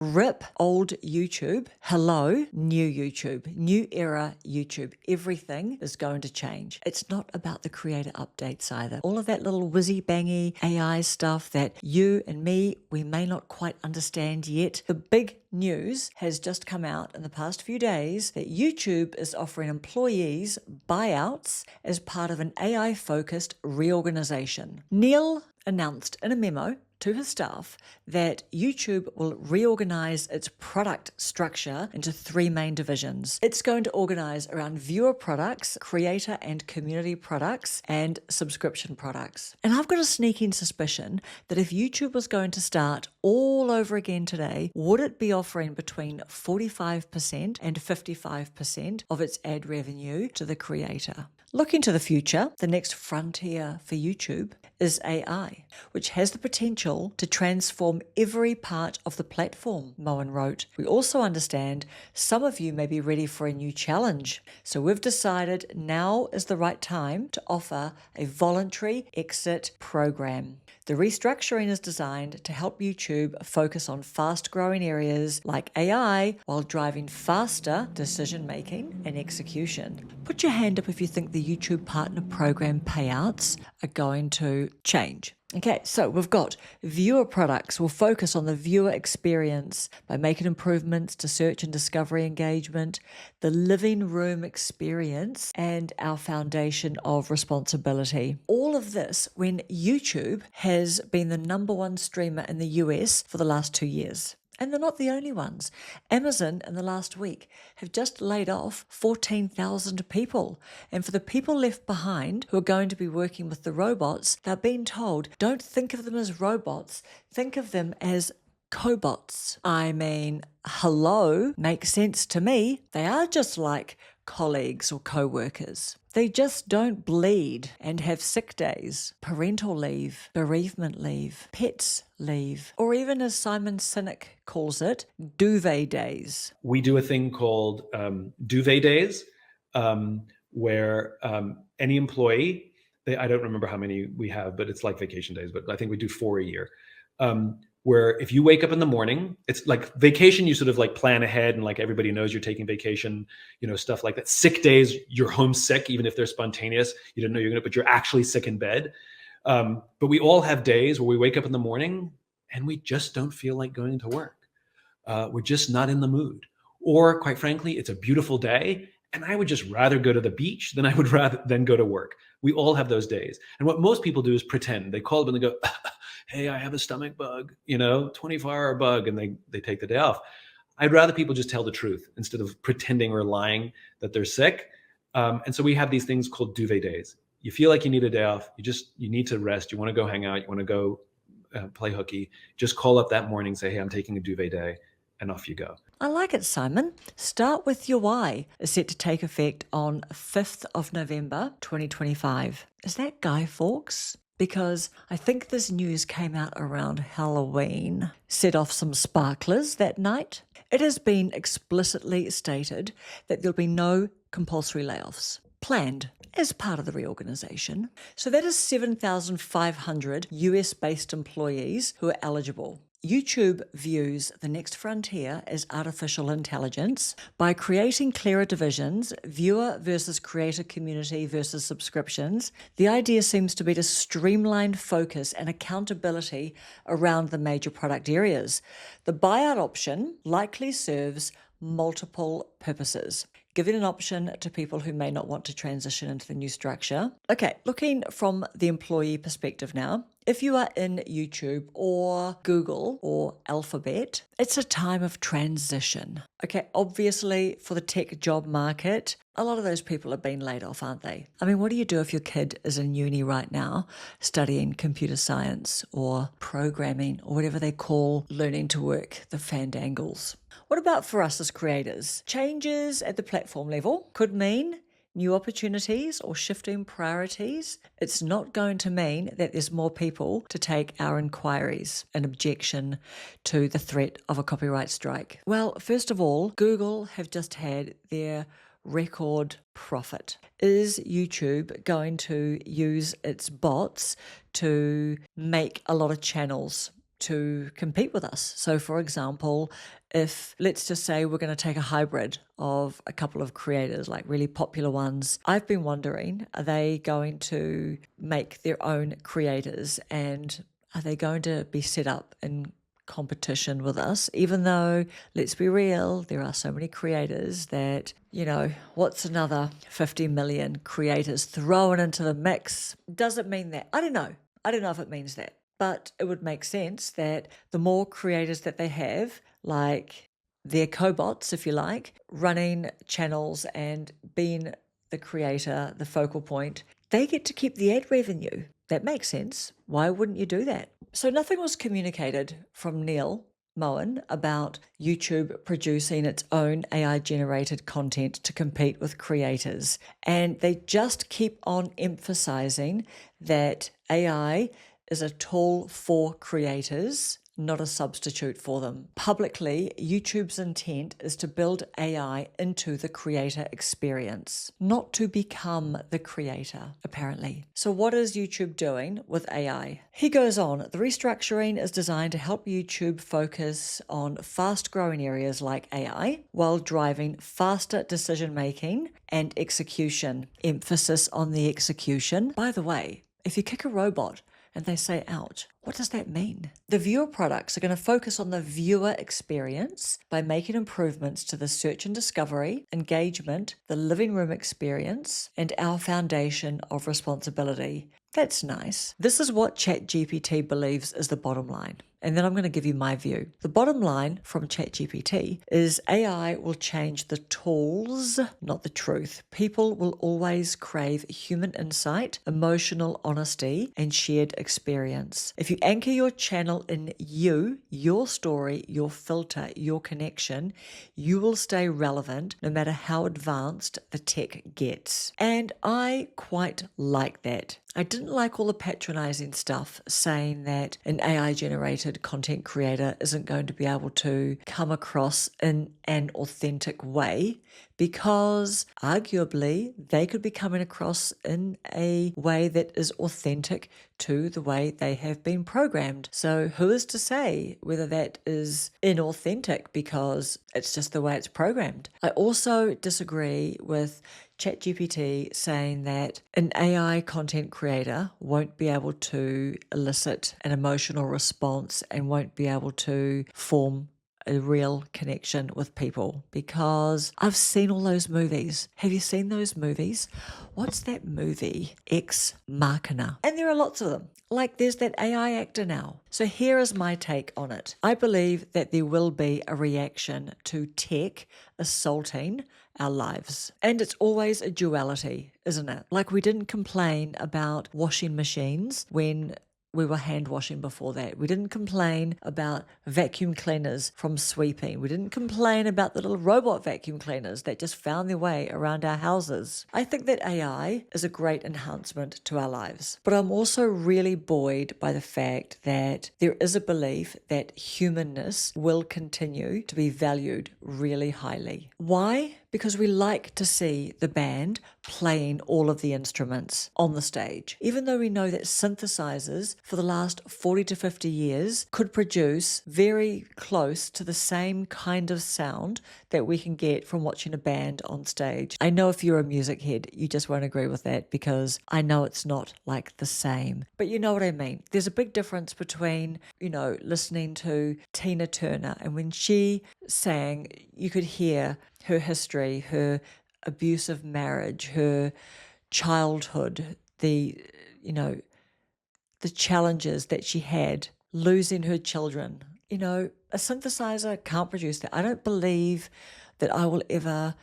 Rip old YouTube. Hello, new YouTube, new era YouTube. Everything is going to change. It's not about the creator updates either. All of that little whizzy-bangy AI stuff that you and me, we may not quite understand yet. The big news has just come out in the past few days that YouTube is offering employees buyouts as part of an AI-focused reorganization. Neil announced in a memo to his staff that YouTube will reorganize its product structure into three main divisions. It's going to organize around viewer products, creator and community products, and subscription products. And I've got a sneaking suspicion that if YouTube was going to start all over again today, would it be offering between 45% and 55% of its ad revenue to the creator? Looking to the future, the next frontier for YouTube is AI, which has the potential to transform every part of the platform, Moen wrote. We also understand some of you may be ready for a new challenge, so we've decided now is the right time to offer a voluntary exit program. The restructuring is designed to help YouTube focus on fast-growing areas like AI while driving faster decision-making and execution. Put your hand up if you think the YouTube Partner Program payouts are going to change. Okay, so we've got viewer products will focus on the viewer experience by making improvements to search and discovery engagement, the living room experience, and our foundation of responsibility. All of this when YouTube has been the #1 streamer in the US for the last 2 years. And they're not the only ones. Amazon in the last week have just laid off 14,000 people. And for the people left behind who are going to be working with the robots, they're being told, don't think of them as robots, think of them as cobots. I mean, hello, makes sense to me. They are just like colleagues or co-workers. They just don't bleed and have sick days, parental leave, bereavement leave, pets leave, or even as Simon Sinek calls it, duvet days. We do a thing called duvet days, where any employee, I don't remember how many we have, but it's like vacation days, but I think we do 4 a year. Where if you wake up in the morning, it's like vacation, you sort of like plan ahead and like everybody knows you're taking vacation, stuff like that. Sick days, you're homesick, even if they're spontaneous, you didn't know you're gonna, but you're actually sick in bed. But we all have days where we wake up in the morning and we just don't feel like going to work. We're just not in the mood. Or quite frankly, it's a beautiful day and I would just rather go to the beach than I would rather than go to work. We all have those days. And what most people do is pretend. They call up and they go, hey, I have a stomach bug, 24-hour bug, and they take the day off. I'd rather people just tell the truth instead of pretending or lying that they're sick. And so we have these things called duvet days. You feel like you need a day off. You need to rest. You want to go hang out. You want to go play hooky. Just call up that morning, say, hey, I'm taking a duvet day, and off you go. I like it, Simon. Start with your why is set to take effect on 5th of November, 2025. Is that Guy Fawkes? Because I think this news came out around Halloween. Set off some sparklers that night. It has been explicitly stated that there'll be no compulsory layoffs planned as part of the reorganization. So that is 7,500 US-based employees who are eligible. YouTube views the next frontier as artificial intelligence by creating clearer divisions, viewer versus creator community versus subscriptions. The idea seems to be to streamline focus and accountability around the major product areas. The buyout option likely serves multiple purposes, giving an option to people who may not want to transition into the new structure. Okay, looking from the employee perspective now, if you are in YouTube or Google or Alphabet, it's a time of transition. Okay, obviously for the tech job market, a lot of those people are being laid off, aren't they? I mean, what do you do if your kid is in uni right now studying computer science or programming or whatever they call learning to work, the fandangles? What about for us as creators? Changes at the platform level could mean new opportunities or shifting priorities. It's not going to mean that there's more people to take our inquiries in objection to the threat of a copyright strike. Well, first of all, Google have just had their record profit. Is YouTube going to use its bots to make a lot of channels to compete with us. So, for example, if let's just say we're going to take a hybrid of a couple of creators, like really popular ones, I've been wondering, are they going to make their own creators, and are they going to be set up in competition with us? Even though, let's be real, there are so many creators that, what's another 50 million creators thrown into the mix? Does it mean that? I don't know. I don't know if it means that. But it would make sense that the more creators that they have, like their cobots, if you like, running channels and being the creator, the focal point, they get to keep the ad revenue. That makes sense. Why wouldn't you do that? So nothing was communicated from Neil Moen about YouTube producing its own AI-generated content to compete with creators. And they just keep on emphasizing that AI is a tool for creators, not a substitute for them. Publicly, YouTube's intent is to build AI into the creator experience, not to become the creator, apparently. So what is YouTube doing with AI? He goes on, the restructuring is designed to help YouTube focus on fast-growing areas like AI while driving faster decision-making and execution. Emphasis on the execution. By the way, if you kick a robot and they say, ouch, what does that mean? The viewer products are going to focus on the viewer experience by making improvements to the search and discovery, engagement, the living room experience, and our foundation of responsibility. That's nice. This is what ChatGPT believes is the bottom line. And then I'm going to give you my view. The bottom line from ChatGPT is AI will change the tools, not the truth. People will always crave human insight, emotional honesty, and shared experience. If you anchor your channel in you, your story, your filter, your connection, you will stay relevant no matter how advanced the tech gets. And I quite like that. I didn't like all the patronizing stuff saying that an AI-generated content creator isn't going to be able to come across in an authentic way, because arguably they could be coming across in a way that is authentic to the way they have been programmed. So who is to say whether that is inauthentic because it's just the way it's programmed? I also disagree with ChatGPT saying that an AI content creator won't be able to elicit an emotional response and won't be able to form a real connection with people, because I've seen all those movies. Have you seen those movies? What's that movie? Ex Machina. And there are lots of them. Like there's that AI actor now. So here is my take on it. I believe that there will be a reaction to tech assaulting our lives. And it's always a duality, isn't it? Like we didn't complain about washing machines when we were hand washing before that. We didn't complain about vacuum cleaners from sweeping. We didn't complain about the little robot vacuum cleaners that just found their way around our houses. I think that AI is a great enhancement to our lives. But I'm also really buoyed by the fact that there is a belief that humanness will continue to be valued really highly. Why? Because we like to see the band playing all of the instruments on the stage. Even though we know that synthesizers for the last 40 to 50 years could produce very close to the same kind of sound that we can get from watching a band on stage. I know if you're a music head, you just won't agree with that, because I know it's not like the same. But you know what I mean. There's a big difference between, listening to Tina Turner, and when she sang, you could hear her history, her abusive marriage, her childhood, the challenges that she had, losing her children. A synthesizer can't produce that. I don't believe that I will ever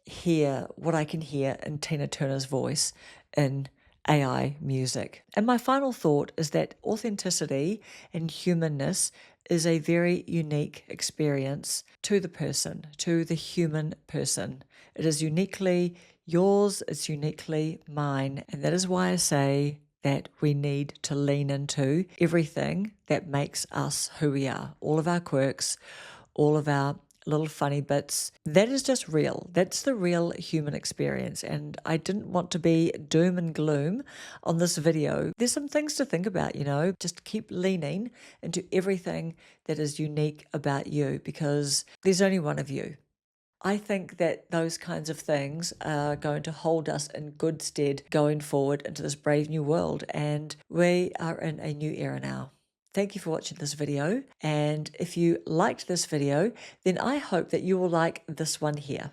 hear what I can hear in Tina Turner's voice in AI music. And my final thought is that authenticity and humanness is a very unique experience to the person, to the human person. It is uniquely yours, it's uniquely mine. And that is why I say that we need to lean into everything that makes us who we are, all of our quirks, all of our little funny bits. That is just real. That's the real human experience. And I didn't want to be doom and gloom on this video. There's some things to think about, just keep leaning into everything that is unique about you, because there's only one of you. I think that those kinds of things are going to hold us in good stead going forward into this brave new world. And we are in a new era now. Thank you for watching this video. And if you liked this video, then I hope that you will like this one here.